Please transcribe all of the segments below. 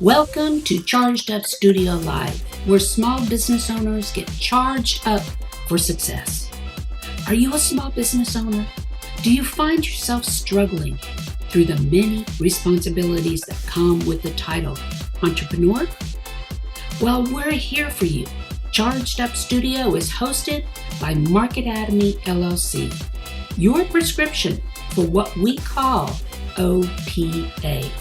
Welcome to Charged Up Studio Live, where small business owners get charged up for success. Are you a small business owner? Do you find yourself struggling through the many responsibilities that come with the title entrepreneur? Well, we're here for you. Charged Up Studio is hosted by Market Atomy LLC, your prescription for what we call OPA.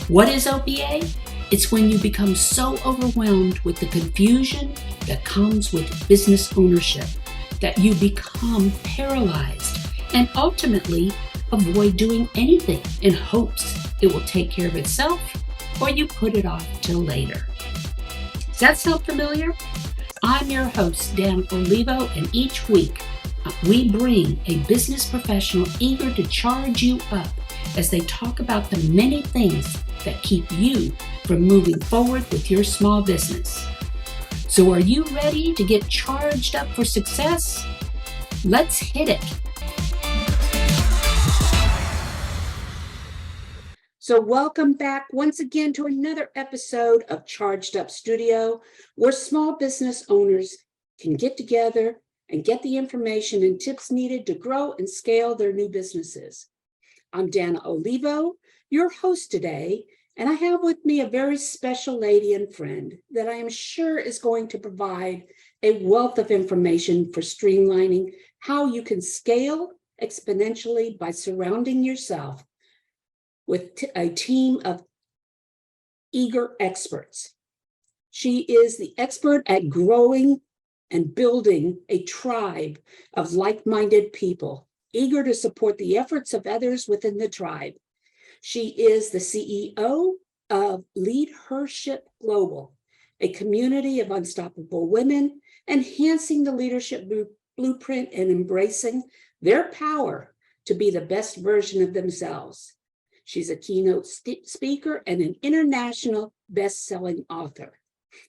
What is OPA? It's when you become so overwhelmed with the confusion that comes with business ownership that you become paralyzed and ultimately avoid doing anything in hopes it will take care of itself, or you put it off till later. Does that sound familiar? I'm your host, Dan Olivo, and each week we bring a business professional eager to charge you up as they talk about the many things that keep you from moving forward with your small business. So are you ready to get charged up for success? Let's hit it. So welcome back once again to another episode of Charged Up Studio, where small business owners can get together and get the information and tips needed to grow and scale their new businesses. I'm Dana Olivo, your host today, and I have with me a very special lady and friend that I am sure is going to provide a wealth of information for streamlining how you can scale exponentially by surrounding yourself with a team of eager experts. She is the expert at growing and building a tribe of like-minded people, eager to support the efforts of others within the tribe. She is the CEO of LeadHERship Global, a community of unstoppable women, enhancing the leadership blueprint and embracing their power to be the best version of themselves. She's a keynote speaker and an international best-selling author.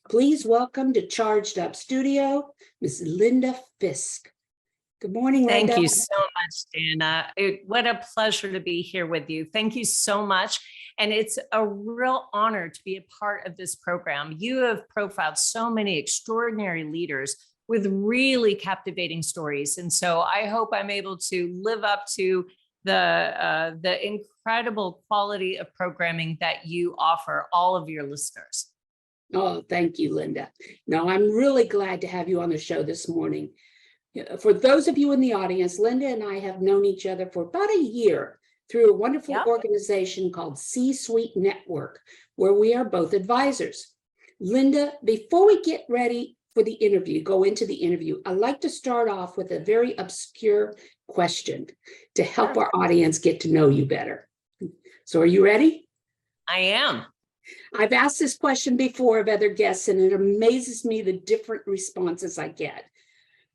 Please welcome to Charged Up Studio, Ms. Linda Fisk. Good morning, Linda. Thank you so much, Dana. What a pleasure to be here with you. Thank you so much. And it's a real honor to be a part of this program. You have profiled so many extraordinary leaders with really captivating stories. And so I hope I'm able to live up to the incredible quality of programming that you offer all of your listeners. Oh, thank you, Linda. No, I'm really glad to have you on the show this morning. For those of you in the audience, Linda and I have known each other for about a year through a wonderful organization called C-Suite Network, where we are both advisors. Linda, before we get ready for the interview, go into the interview, I'd like to start off with a very obscure question to help our audience get to know you better. So are you ready? I am. I've asked this question before of other guests, and it amazes me the different responses I get.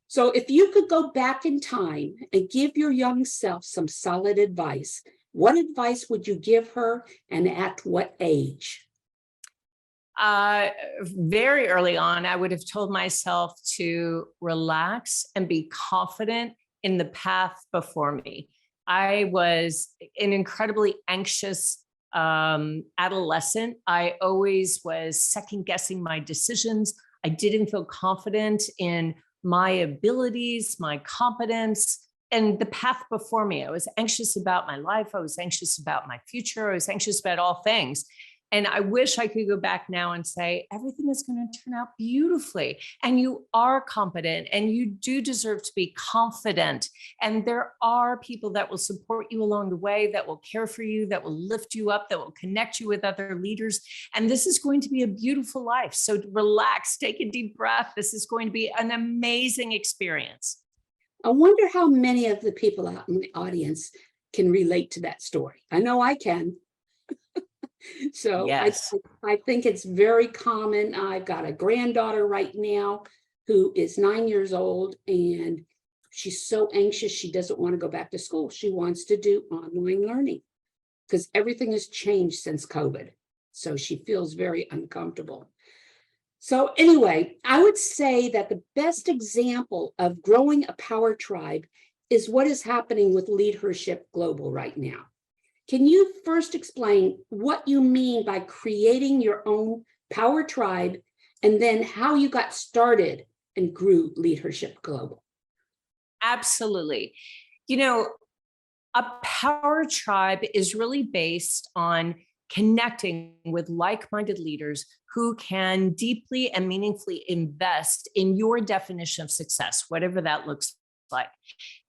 So if you could go back in time and give your young self some solid advice, what advice would you give her, and at what age? Very early on, I would have told myself to relax and be confident in the path before me. I was an incredibly anxious adolescent. I always was second guessing my decisions. I didn't feel confident in my abilities, my competence, and the path before me. I was anxious about my life. I was anxious about my future. I was anxious about all things. And I wish I could go back now and say, everything is going to turn out beautifully. And you are competent, and you do deserve to be confident. And there are people that will support you along the way, that will care for you, that will lift you up, that will connect you with other leaders. And this is going to be a beautiful life. So relax, take a deep breath. This is going to be an amazing experience. I wonder how many of the people out in the audience can relate to that story. I know I can. So yes. I think it's very common. I've got a granddaughter right now who is 9 years old, and she's so anxious. She doesn't want to go back to school. She wants to do online learning because everything has changed since COVID. So she feels very uncomfortable. So anyway, I would say that the best example of growing a power tribe is what is happening with LeadHERship Global right now. Can you first explain what you mean by creating your own power tribe, and then how you got started and grew LeadHERship Global? Absolutely. You know, a power tribe is really based on connecting with like-minded leaders who can deeply and meaningfully invest in your definition of success, whatever that looks like.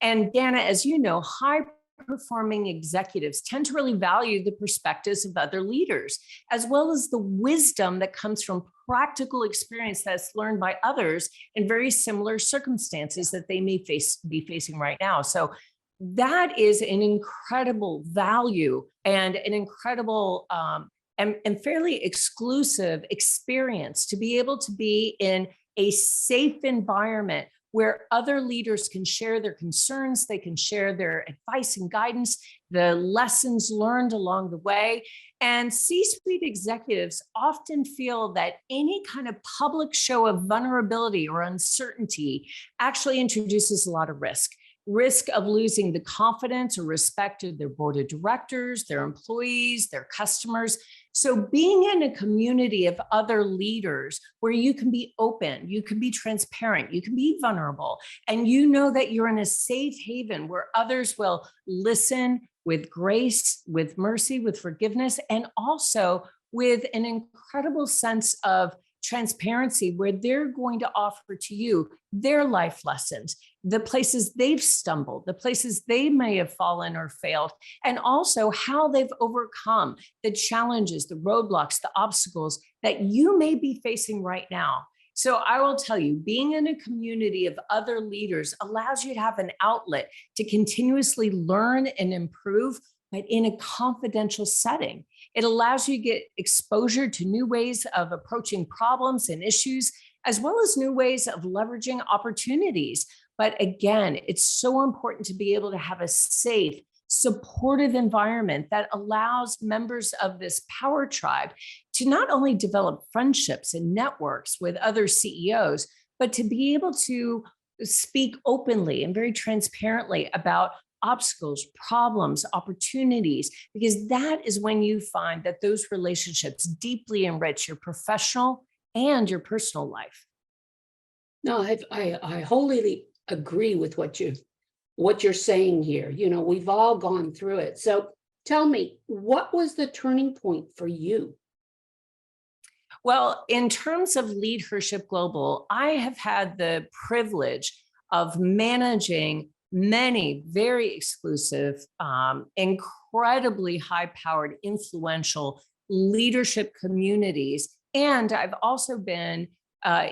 And Dana, as you know, high performing executives tend to really value the perspectives of other leaders, as well as the wisdom that comes from practical experience that's learned by others in very similar circumstances that they may be facing right now. So that is an incredible value and an incredible and fairly exclusive experience to be able to be in a safe environment where other leaders can share their concerns, they can share their advice and guidance, the lessons learned along the way. And C-suite executives often feel that any kind of public show of vulnerability or uncertainty actually introduces a lot of risk of losing the confidence or respect of their board of directors, their employees, their customers. So being in a community of other leaders where you can be open, you can be transparent, you can be vulnerable, and you know that you're in a safe haven where others will listen with grace, with mercy, with forgiveness, and also with an incredible sense of transparency where they're going to offer to you their life lessons, the places they've stumbled, the places they may have fallen or failed, and also how they've overcome the challenges, the roadblocks, the obstacles that you may be facing right now. So I will tell you, being in a community of other leaders allows you to have an outlet to continuously learn and improve, but in a confidential setting. It allows you to get exposure to new ways of approaching problems and issues, as well as new ways of leveraging opportunities. But again, it's so important to be able to have a safe, supportive environment that allows members of this power tribe to not only develop friendships and networks with other CEOs, but to be able to speak openly and very transparently about obstacles, problems, opportunities, because that is when you find that those relationships deeply enrich your professional and your personal life. No, I wholly agree with what you're saying here. You know, we've all gone through it. So tell me, what was the turning point for you? Well, in terms of LeadHERship Global, I have had the privilege of managing many very exclusive, incredibly high-powered, influential leadership communities. And I've also been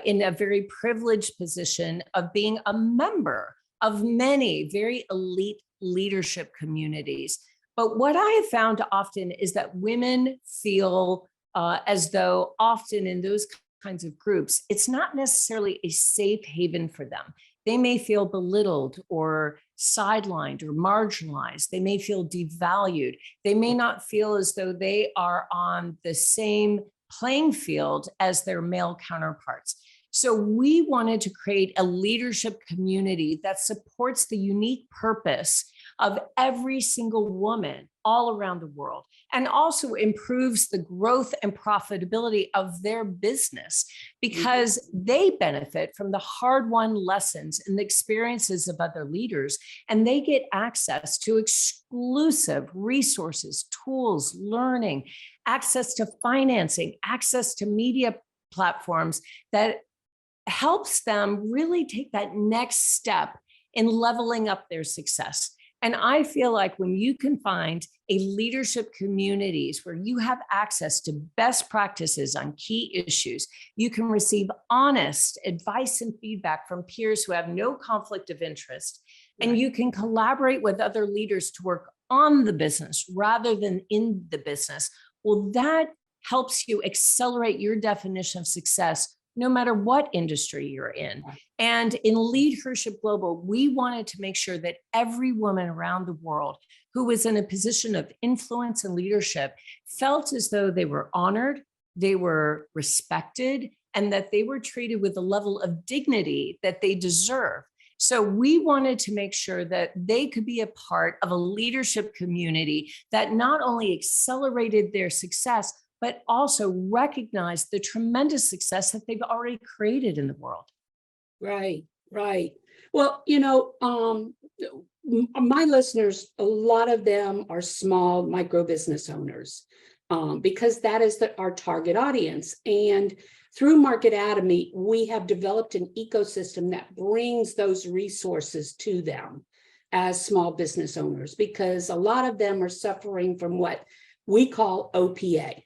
in a very privileged position of being a member of many very elite leadership communities. But what I have found often is that women feel as though often in those kinds of groups, it's not necessarily a safe haven for them. They may feel belittled or sidelined or marginalized. They may feel devalued. They may not feel as though they are on the same playing field as their male counterparts. So we wanted to create a leadership community that supports the unique purpose of every single woman all around the world, and also improves the growth and profitability of their business because they benefit from the hard-won lessons and the experiences of other leaders, and they get access to exclusive resources, tools, learning, access to financing, access to media platforms that helps them really take that next step in leveling up their success. And I feel like when you can find a leadership communities where you have access to best practices on key issues, you can receive honest advice and feedback from peers who have no conflict of interest, and you can collaborate with other leaders to work on the business rather than in the business. Well, that helps you accelerate your definition of success no matter what industry you're in. And in LeadHERship Global, we wanted to make sure that every woman around the world who was in a position of influence and leadership felt as though they were honored, they were respected, and that they were treated with the level of dignity that they deserve. So we wanted to make sure that they could be a part of a leadership community that not only accelerated their success, but also recognized the tremendous success that they've already created in the world. Right, right. Well, my listeners, a lot of them are small micro business owners, because that is our target audience. And through Marketatomy, we have developed an ecosystem that brings those resources to them as small business owners, because a lot of them are suffering from what we call OPA.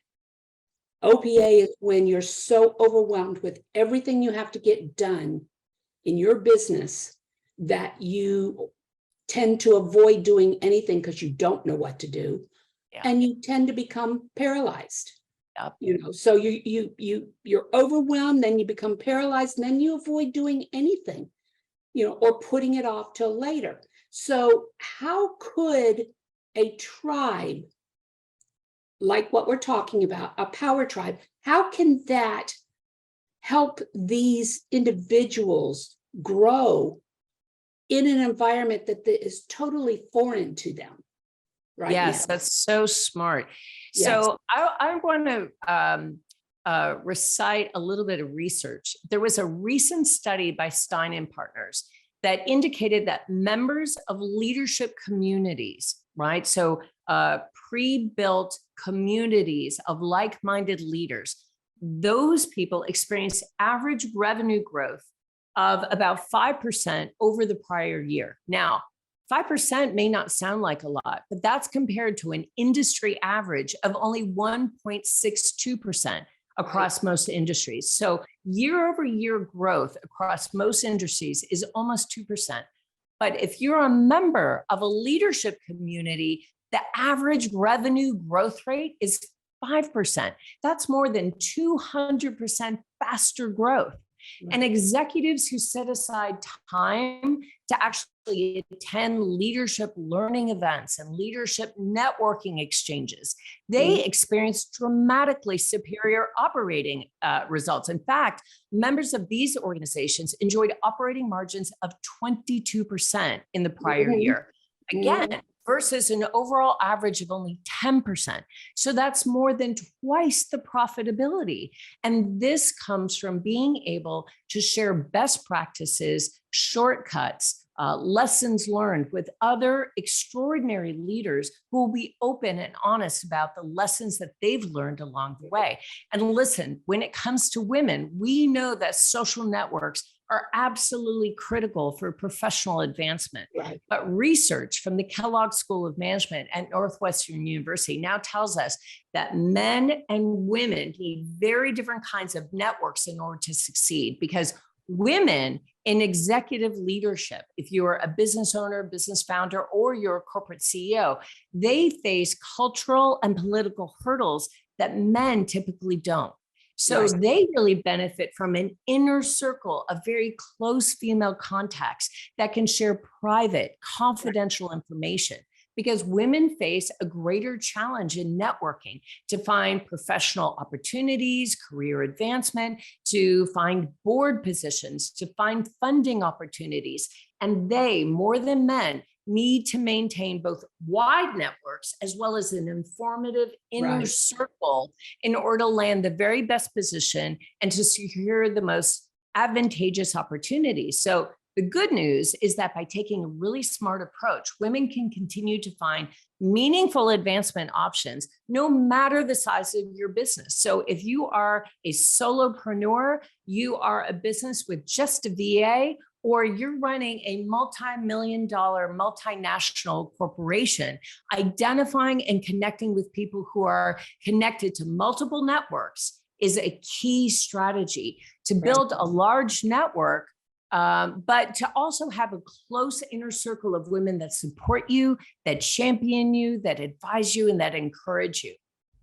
OPA is when you're so overwhelmed with everything you have to get done in your business that you tend to avoid doing anything because you don't know what to do. Yeah. And you tend to become paralyzed. Yep. So you're overwhelmed, then you become paralyzed, and then you avoid doing anything, or putting it off till later. So how could a tribe, like what we're talking about, a power tribe, how can that help these individuals grow in an environment that is totally foreign to them? Right. Yes, now? that's so smart. Yes. So I want to recite a little bit of research. There was a recent study by Stein and Partners that indicated that members of leadership communities, right? So pre-built communities of like-minded leaders, those people experience average revenue growth of about 5% over the prior year. Now, 5% may not sound like a lot, but that's compared to an industry average of only 1.62% across most industries. So year over year growth across most industries is almost 2%. But if you're a member of a leadership community, the average revenue growth rate is 5%. That's more than 200% faster growth. And executives who set aside time to actually attend leadership learning events and leadership networking exchanges, they experience dramatically superior operating results. In fact, members of these organizations enjoyed operating margins of 22% in the prior year. Again, versus an overall average of only 10%. So that's more than twice the profitability. And this comes from being able to share best practices, shortcuts, lessons learned with other extraordinary leaders who will be open and honest about the lessons that they've learned along the way. And listen, when it comes to women, we know that social networks are absolutely critical for professional advancement. Right. But research from the Kellogg School of Management at Northwestern University now tells us that men and women need very different kinds of networks in order to succeed, because women in executive leadership, if you're a business owner, business founder, or you're a corporate CEO, they face cultural and political hurdles that men typically don't. So they really benefit from an inner circle of very close female contacts that can share private, confidential information, because women face a greater challenge in networking to find professional opportunities, career advancement, to find board positions, to find funding opportunities. And they, more than men, need to maintain both wide networks as well as an informative inner circle in order to land the very best position and to secure the most advantageous opportunities. So the good news is that by taking a really smart approach, women can continue to find meaningful advancement options, no matter the size of your business. So if you are a solopreneur, you are a business with just a VA, or you're running a multi-million-dollar multinational corporation, identifying and connecting with people who are connected to multiple networks is a key strategy to build a large network, but to also have a close inner circle of women that support you, that champion you, that advise you, and that encourage you.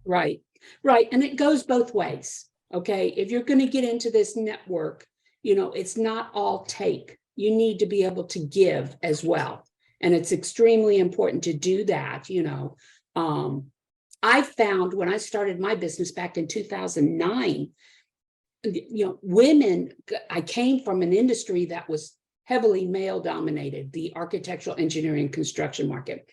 Right. And it goes both ways. Okay. If you're going to get into this network, it's not all take. You need to be able to give as well. And it's extremely important to do that. I found when I started my business back in 2009, women, I came from an industry that was heavily male dominated, the architectural engineering construction market.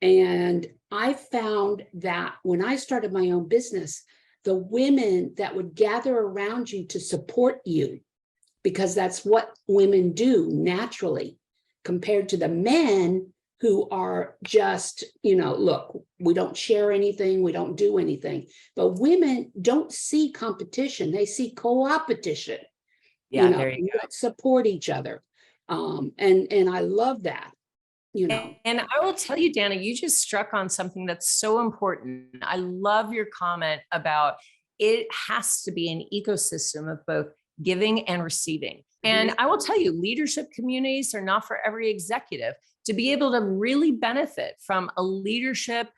And I found that when I started my own business, the women that would gather around you to support you, because that's what women do naturally, compared to the men who are just, look, we don't share anything, we don't do anything. But women don't see competition, they see co-opetition. Yeah, there you go. Support each other. And I love that. And I will tell you, Dana, you just struck on something that's so important. I love your comment about it has to be an ecosystem of both giving and receiving. And I will tell you, leadership communities are not for every executive. To be able to really benefit from a leadership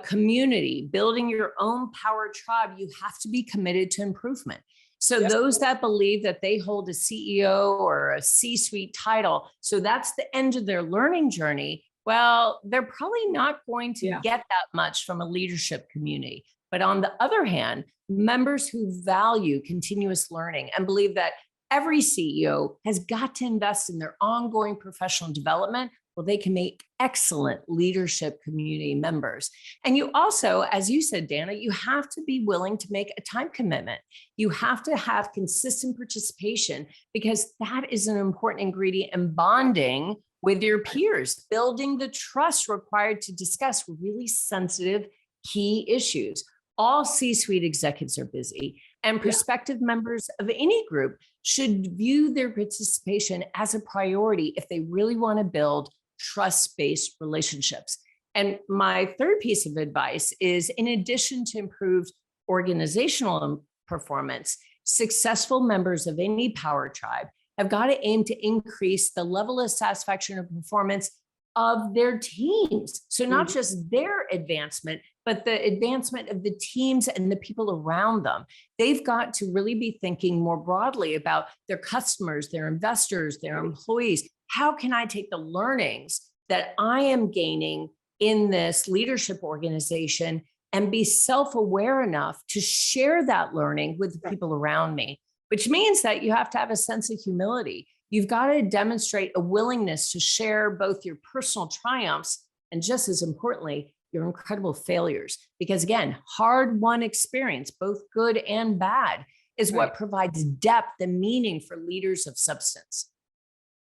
community, building your own power tribe, you have to be committed to improvement. So those that believe that they hold a CEO or a C-suite title, so that's the end of their learning journey, well, they're probably not going to get that much from a leadership community. But on the other hand, members who value continuous learning and believe that every CEO has got to invest in their ongoing professional development, well, they can make excellent leadership community members. And you also, as you said, Dana, you have to be willing to make a time commitment. You have to have consistent participation, because that is an important ingredient in bonding with your peers, building the trust required to discuss really sensitive key issues. All C-suite executives are busy, and prospective members of any group should view their participation as a priority if they really want to build trust-based relationships. And my third piece of advice is, in addition to improved organizational performance, successful members of any power tribe have got to aim to increase the level of satisfaction and performance of their teams. So not just their advancement, but the advancement of the teams and the people around them. They've got to really be thinking more broadly about their customers, their investors, their employees. How can I take the learnings that I am gaining in this leadership organization and be self-aware enough to share that learning with the people around me? Which means that you have to have a sense of humility. You've got to demonstrate a willingness to share both your personal triumphs and, just as importantly, your incredible failures. Because again, hard-won experience, both good and bad, is what provides depth and meaning for leaders of substance.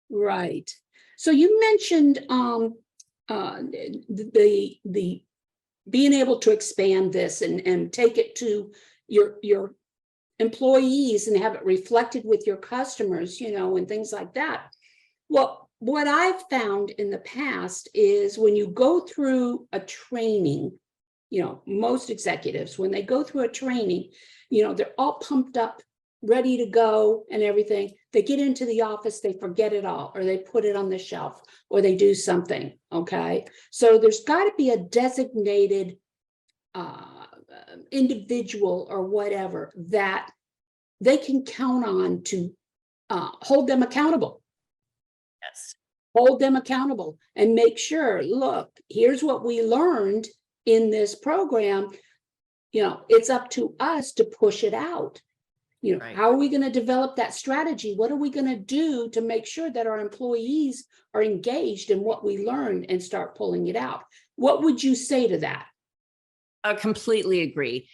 Right. So you mentioned the being able to expand this and take it to your employees and have it reflected with your customers, and things like that. Well, what I've found in the past is when you go through a training, most executives, when they go through a training, they're all pumped up, ready to go and everything. They get into the office, they forget it all, or they put it on the shelf, or they do something. Okay. So there's got to be a designated individual or whatever that they can count on to hold them accountable. Yes. Hold them accountable and make sure, look, here's what we learned in this program. It's up to us to push it out. How are we going to develop that strategy? What are we going to do to make sure that our employees are engaged in what we learned and start pulling it out? What would you say to that? I completely agree.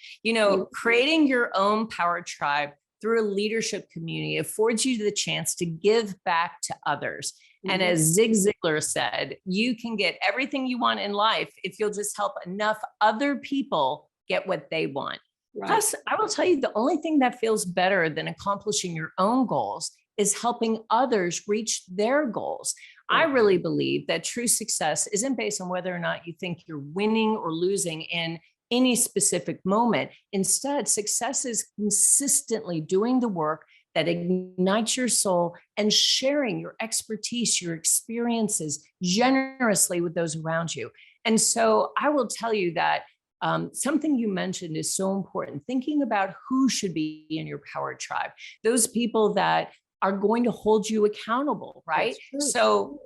Creating your own power tribe through a leadership community affords you the chance to give back to others. And as Zig Ziglar said, you can get everything you want in life if you'll just help enough other people get what they want. Right. Plus, I will tell you, the only thing that feels better than accomplishing your own goals is helping others reach their goals. Right. I really believe that true success isn't based on whether or not you think you're winning or losing in any specific moment. Instead, success is consistently doing the work that ignites your soul and sharing your expertise, your experiences generously with those around you. And so I will tell you that something you mentioned is so important, thinking about who should be in your power tribe, those people that are going to hold you accountable, right? So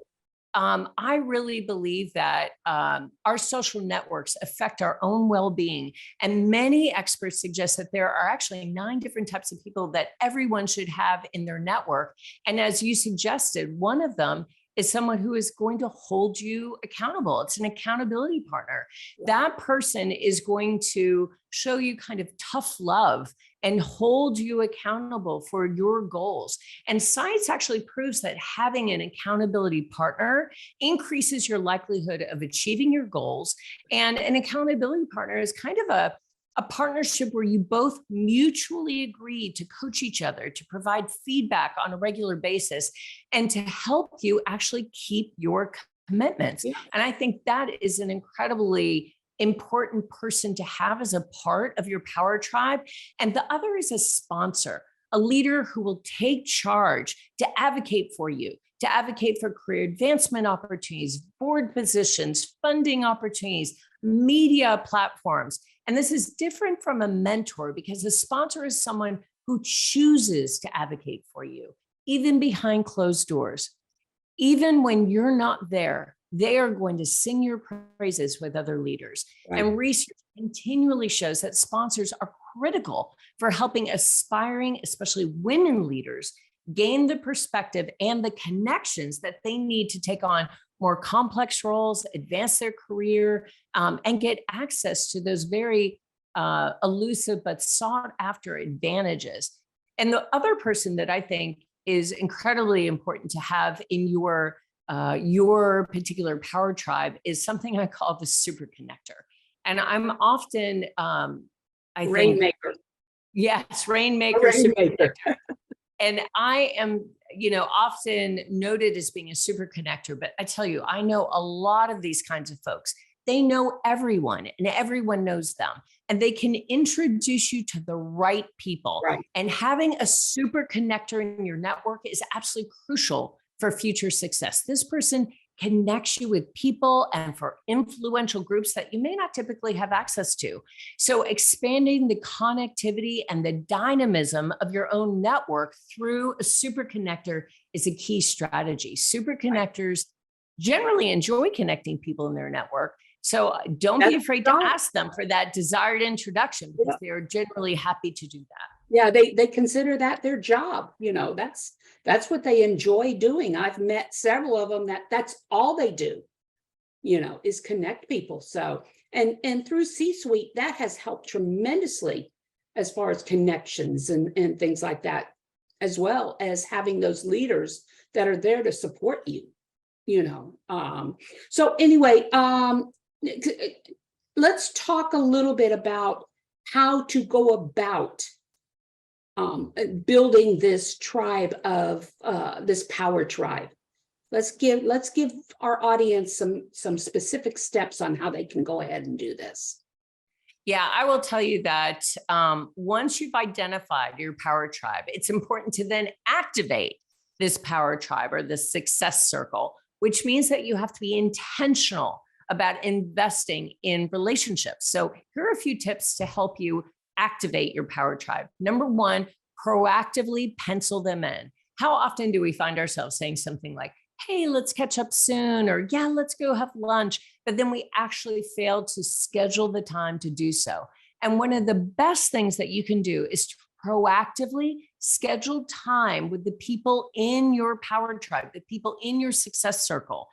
I really believe that our social networks affect our own well-being. And many experts suggest that there are actually 9 different types of people that everyone should have in their network. And as you suggested, one of them is someone who is going to hold you accountable. It's an accountability partner. That person is going to show you kind of tough love and hold you accountable for your goals. And science actually proves that having an accountability partner increases your likelihood of achieving your goals. And an accountability partner is kind of a partnership where you both mutually agree to coach each other, to provide feedback on a regular basis, and to help you actually keep your commitments. Yeah. And I think that is an incredibly important person to have as a part of your power tribe. And the other is a sponsor, a leader who will take charge to advocate for you, to advocate for career advancement opportunities, board positions, funding opportunities, media platforms. And this is different from a mentor because a sponsor is someone who chooses to advocate for you, even behind closed doors. Even when you're not there, they are going to sing your praises with other leaders. Right. And research continually shows that sponsors are critical for helping aspiring, especially women leaders, gain the perspective and the connections that they need to take on more complex roles, advance their career, and get access to those very elusive but sought after advantages. And the other person that I think is incredibly important to have in your particular power tribe is something I call the super connector. And I'm often, Rainmaker. Yes, rainmaker, super Rainmaker. connector. And I am, often noted as being a super connector, but I tell you, I know a lot of these kinds of folks. They know everyone and everyone knows them, and they can introduce you to the right people. Right. And having a super connector in your network is absolutely crucial for future success. This person connects you with people and for influential groups that you may not typically have access to. So expanding the connectivity and the dynamism of your own network through a super connector is a key strategy. Super connectors generally enjoy connecting people in their network. So don't be afraid to ask them for that desired introduction, because they are generally happy to do that. Yeah, they consider that their job. That's what they enjoy doing. I've met several of them that's all they do, is connect people. So, and through C-suite, that has helped tremendously as far as connections and things like that, as well as having those leaders that are there to support you, So anyway, let's talk a little bit about how to go about building this tribe of this power tribe. Let's give our audience some specific steps on how they can go ahead and do this. Yeah, I will tell you that once you've identified your power tribe, it's important to then activate this power tribe or this success circle, which means that you have to be intentional about investing in relationships. So here are a few tips to help you activate your power tribe. Number one, proactively pencil them in. How often do we find ourselves saying something like, hey, let's catch up soon, or yeah, let's go have lunch, but then we actually fail to schedule the time to do so. And one of the best things that you can do is to proactively schedule time with the people in your power tribe, the people in your success circle.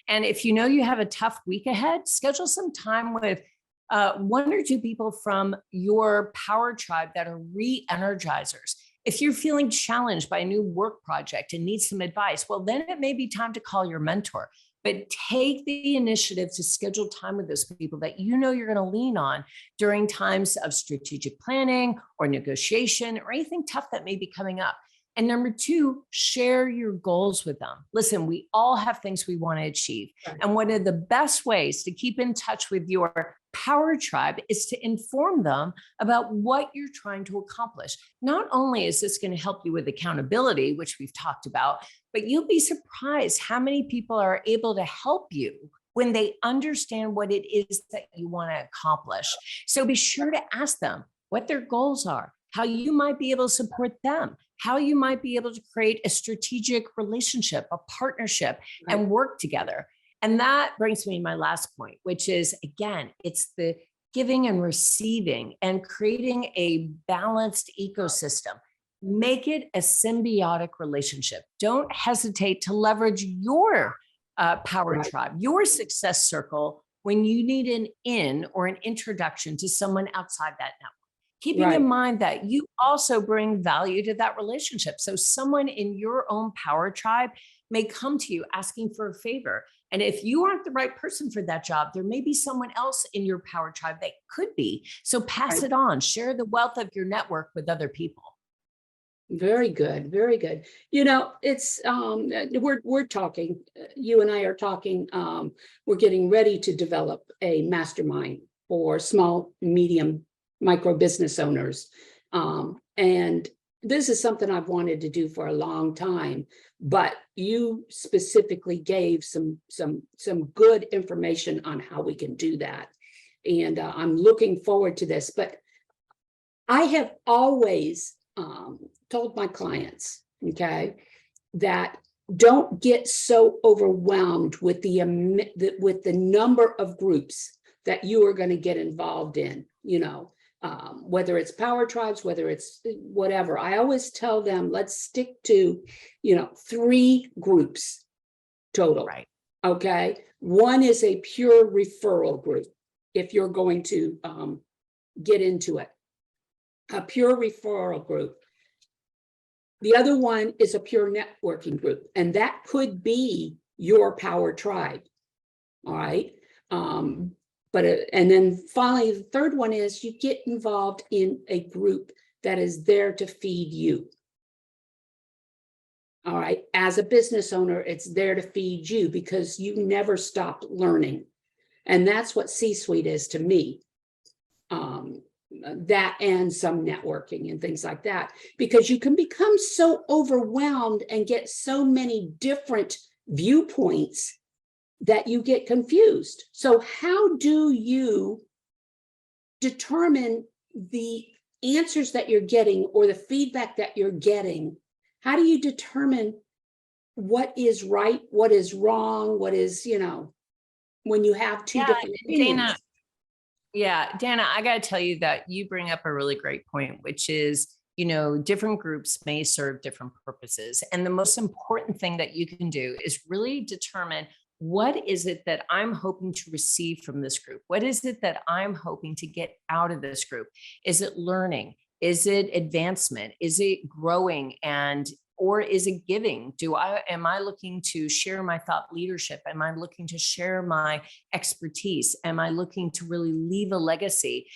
And if you know you have a tough week ahead, schedule some time with 1 or 2 people from your power tribe that are re-energizers. If you're feeling challenged by a new work project and need some advice, well, then it may be time to call your mentor. But take the initiative to schedule time with those people that you know you're going to lean on during times of strategic planning or negotiation or anything tough that may be coming up. And number 2, share your goals with them. Listen, we all have things we want to achieve. Right. And one of the best ways to keep in touch with your power tribe is to inform them about what you're trying to accomplish. Not only is this going to help you with accountability, which we've talked about, but you'll be surprised how many people are able to help you when they understand what it is that you want to accomplish. So be sure to ask them what their goals are, how you might be able to support them, how you might be able to create a strategic relationship, a partnership, and work together. And that brings me to my last point, which is, again, it's the giving and receiving and creating a balanced ecosystem. Make it a symbiotic relationship. Don't hesitate to leverage your power tribe, your success circle, when you need an in or an introduction to someone outside that network. Keeping in mind that you also bring value to that relationship. So someone in your own power tribe may come to you asking for a favor. And if you aren't the right person for that job, there may be someone else in your power tribe that could be. So pass it on, share the wealth of your network with other people. Very good. Very good. You know, it's, we're talking, you and I are talking, we're getting ready to develop a mastermind for small, medium, micro business owners. And this is something I've wanted to do for a long time, but you specifically gave some good information on how we can do that. And I'm looking forward to this, but I have always told my clients, okay, that don't get so overwhelmed with the number of groups that you are going to get involved in, you know, whether it's power tribes, whether it's whatever. I always tell them, let's stick to, you know, 3 groups total. Right. Okay. One is a pure referral group. If you're going to get into it, a pure referral group. The other one is a pure networking group, and that could be your power tribe. All right. And then finally, the third one is you get involved in a group that is there to feed you. All right. As a business owner, it's there to feed you because you never stop learning. And that's what C-suite is to me. That and some networking and things like that, because you can become so overwhelmed and get so many different viewpoints that you get confused. So how do you determine the answers that you're getting or the feedback that you're getting? How do you determine what is right, what is wrong, what is, you know, when you have two different opinions? Dana, I got to tell you that you bring up a really great point, which is, you know, different groups may serve different purposes. And the most important thing that you can do is really determine, what is it that I'm hoping to receive from this group? What is it that I'm hoping to get out of this group? Is it learning? Is it advancement? Is it growing? Or is it giving? Am I looking to share my thought leadership? Am I looking to share my expertise? Am I looking to really leave a legacy?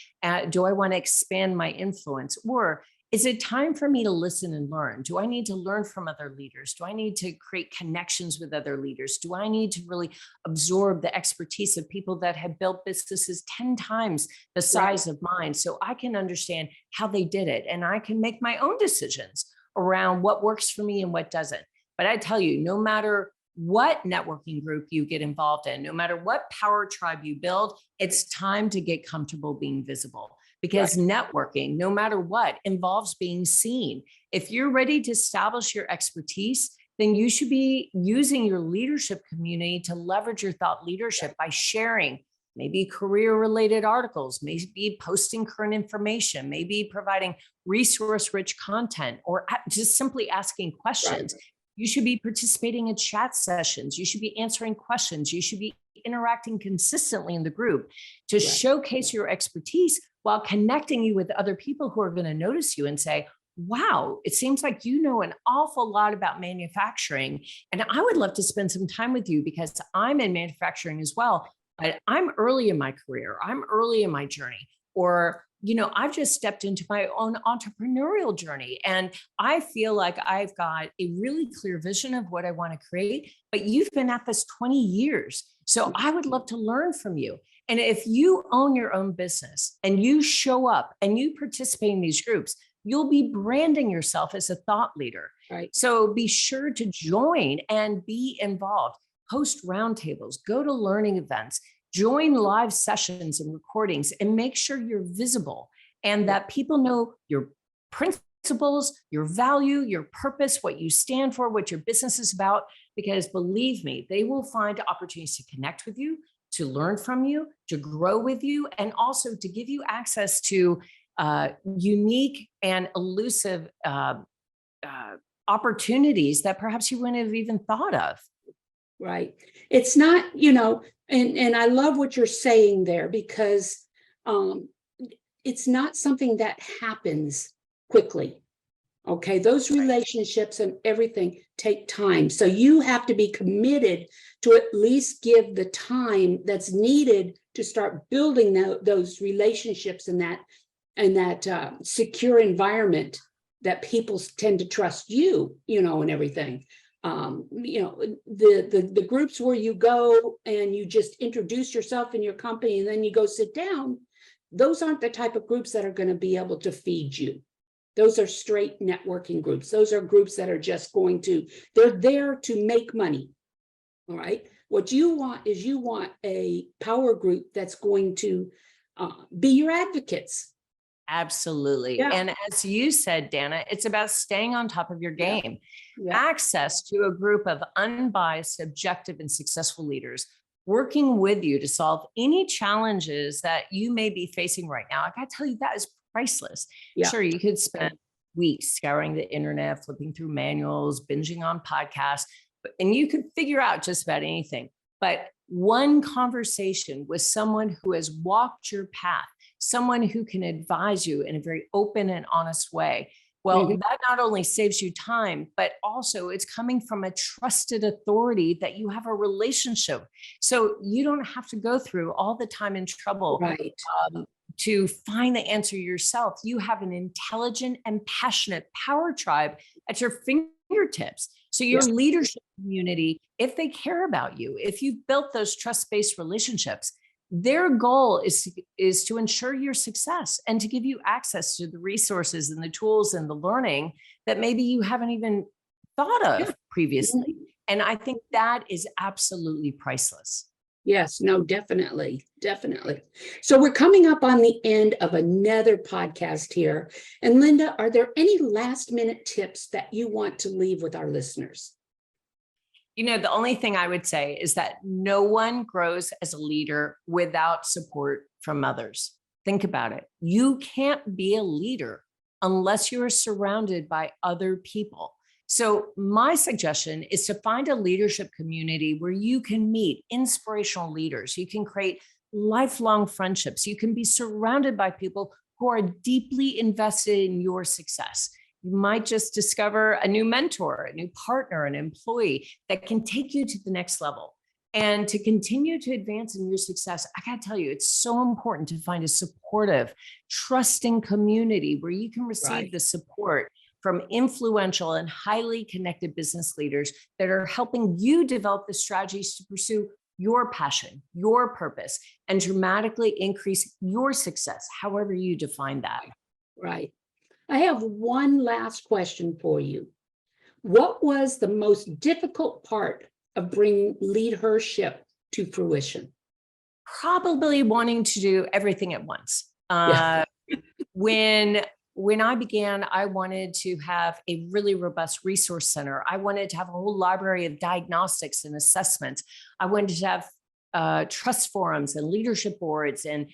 Do I want to expand my influence? Or is it time for me to listen and learn? Do I need to learn from other leaders? Do I need to create connections with other leaders? Do I need to really absorb the expertise of people that have built businesses 10 times the size of mine, so I can understand how they did it and I can make my own decisions around what works for me and what doesn't? But I tell you, no matter what networking group you get involved in, no matter what power tribe you build, it's time to get comfortable being visible, because networking, no matter what, involves being seen. If you're ready to establish your expertise, then you should be using your leadership community to leverage your thought leadership by sharing maybe career-related articles, maybe posting current information, maybe providing resource-rich content, or just simply asking questions. You should be participating in chat sessions. You should be answering questions. You should be interacting consistently in the group to showcase your expertise while connecting you with other people who are going to notice you and say, wow, it seems like you know an awful lot about manufacturing, and I would love to spend some time with you because I'm in manufacturing as well. But I'm early in my career, I'm early in my journey, or, you know, I've just stepped into my own entrepreneurial journey and I feel like I've got a really clear vision of what I want to create, but you've been at this 20 years. So I would love to learn from you. And if you own your own business and you show up and you participate in these groups, you'll be branding yourself as a thought leader. So be sure to join and be involved. Host roundtables, go to learning events, join live sessions and recordings, and make sure you're visible and that people know your principles, your value, your purpose, what you stand for, what your business is about, because believe me, they will find opportunities to connect with you, to learn from you, to grow with you, and also to give you access to unique and elusive opportunities that perhaps you wouldn't have even thought of. Right. It's not, and I love what you're saying there, because it's not something that happens quickly. Okay. Those relationships and everything take time. So you have to be committed to at least give the time that's needed to start building those relationships and that secure environment that people tend to trust you, and everything. The groups where you go and you just introduce yourself and your company and then you go sit down, those aren't the type of groups that are going to be able to feed you. Those are straight networking groups. Those are groups that are just they're there to make money. All right. What you want is a power group that's going to be your advocates. Absolutely. Yeah. And as you said, Dana, it's about staying on top of your game. Yeah. Access to a group of unbiased, objective, and successful leaders working with you to solve any challenges that you may be facing right now. I got to tell you, that is priceless. Yeah. Sure, you could spend weeks scouring the internet, flipping through manuals, binging on podcasts, and you could figure out just about anything. But one conversation with someone who has walked your path, someone who can advise you in a very open and honest way, well, that not only saves you time, but also it's coming from a trusted authority that you have a relationship. So you don't have to go through all the time and trouble Right. to find the answer yourself. You have an intelligent and passionate power tribe at your fingertips. So your leadership community, if they care about you, if you've built those trust-based relationships, their goal is to ensure your success and to give you access to the resources and the tools and the learning that maybe you haven't even thought of previously. And I think that is absolutely priceless. Yes, no, definitely. Definitely. So we're coming up on the end of another podcast here. And Linda, are there any last minute tips that you want to leave with our listeners? The only thing I would say is that no one grows as a leader without support from others. Think about it. You can't be a leader unless you are surrounded by other people. So my suggestion is to find a leadership community where you can meet inspirational leaders. You can create lifelong friendships. You can be surrounded by people who are deeply invested in your success. You might just discover a new mentor, a new partner, an employee that can take you to the next level. And to continue to advance in your success, I got to tell you, it's so important to find a supportive, trusting community where you can receive the support from influential and highly connected business leaders that are helping you develop the strategies to pursue your passion, your purpose, and dramatically increase your success, however you define that. Right. I have one last question for you. What was the most difficult part of bringing LeadHERship to fruition? Probably wanting to do everything at once. When I began, I wanted to have a really robust resource center. I wanted to have a whole library of diagnostics and assessments. I wanted to have trust forums and leadership boards and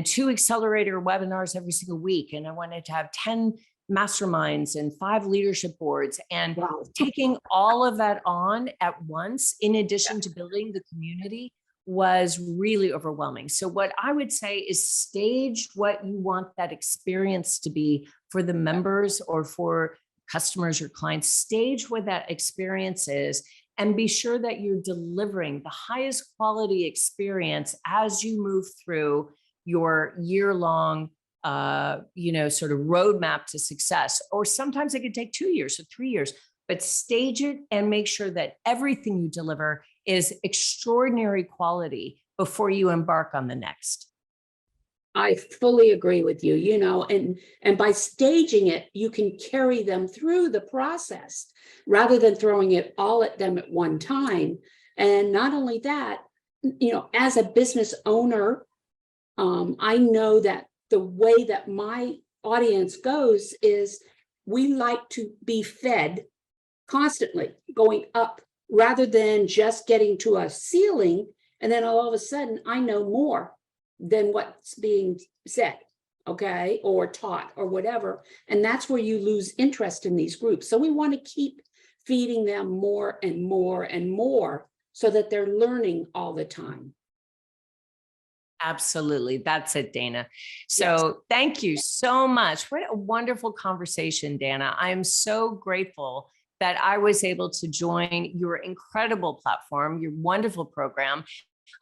2 accelerator webinars every single week. And I wanted to have 10 masterminds and 5 leadership boards, and taking all of that on at once, in addition to building the community, was really overwhelming. So what I would say is stage what you want that experience to be for the members or for customers or clients. Stage what that experience is, and be sure that you're delivering the highest quality experience as you move through your year-long sort of roadmap to success. Or sometimes it could take 2 years or 3 years, but stage it and make sure that everything you deliver is extraordinary quality before you embark on the next. I fully agree with you, and by staging it, you can carry them through the process rather than throwing it all at them at one time. And not only that, as a business owner, I know that the way that my audience goes is we like to be fed constantly, going up, rather than just getting to a ceiling and then all of a sudden I know more than what's being said, okay, or taught or whatever. And that's where you lose interest in these groups. So we want to keep feeding them more and more and more so that they're learning all the time. Absolutely. That's it, Dana. So thank you so much. What a wonderful conversation, Dana. I am so grateful that I was able to join your incredible platform, your wonderful program.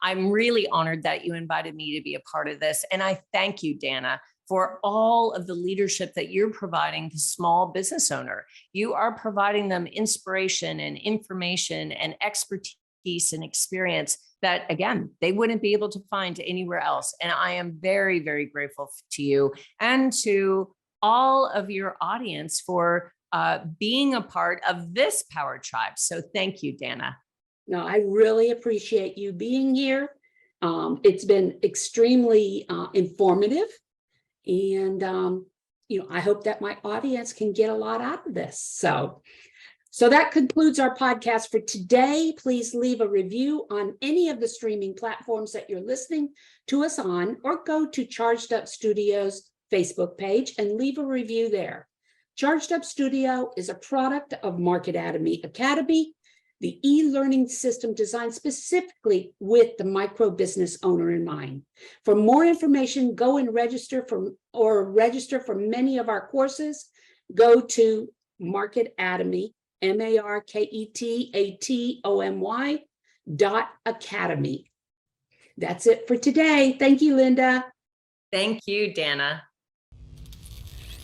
I'm really honored that you invited me to be a part of this. And I thank you, Dana, for all of the leadership that you're providing the small business owner. You are providing them inspiration and information and expertise and experience that, again, they wouldn't be able to find anywhere else. And I am very, very grateful to you and to all of your audience for being a part of this Power Tribe. So thank you, Dana. No, I really appreciate you being here. It's been extremely informative. And, I hope that my audience can get a lot out of this. So that concludes our podcast for today. Please leave a review on any of the streaming platforms that you're listening to us on, or go to Charged Up Studios Facebook page and leave a review there. Charged Up Studio is a product of Market Academy, the e-learning system designed specifically with the micro business owner in mind. For more information, go and register for many of our courses. Go to Market Academy, MarketAtomy.academy. That's it for today. Thank you, Linda. Thank you, Dana.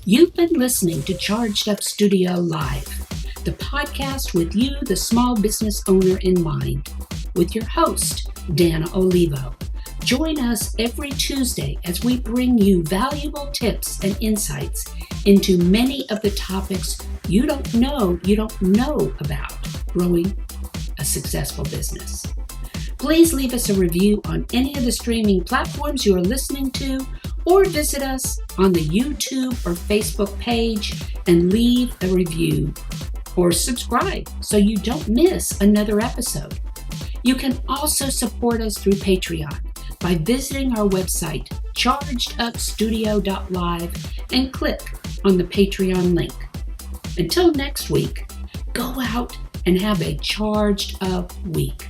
You've been listening to Charged Up Studio Live, the podcast with you, the small business owner, in mind, with your host, Dana Olivo. Join us every Tuesday as we bring you valuable tips and insights into many of the topics you don't know about growing a successful business. Please leave us a review on any of the streaming platforms you are listening to, or visit us on the YouTube or Facebook page and leave a review or subscribe so you don't miss another episode. You can also support us through Patreon by visiting our website, chargedupstudio.live, and click on the Patreon link. Until next week, go out and have a charged up week.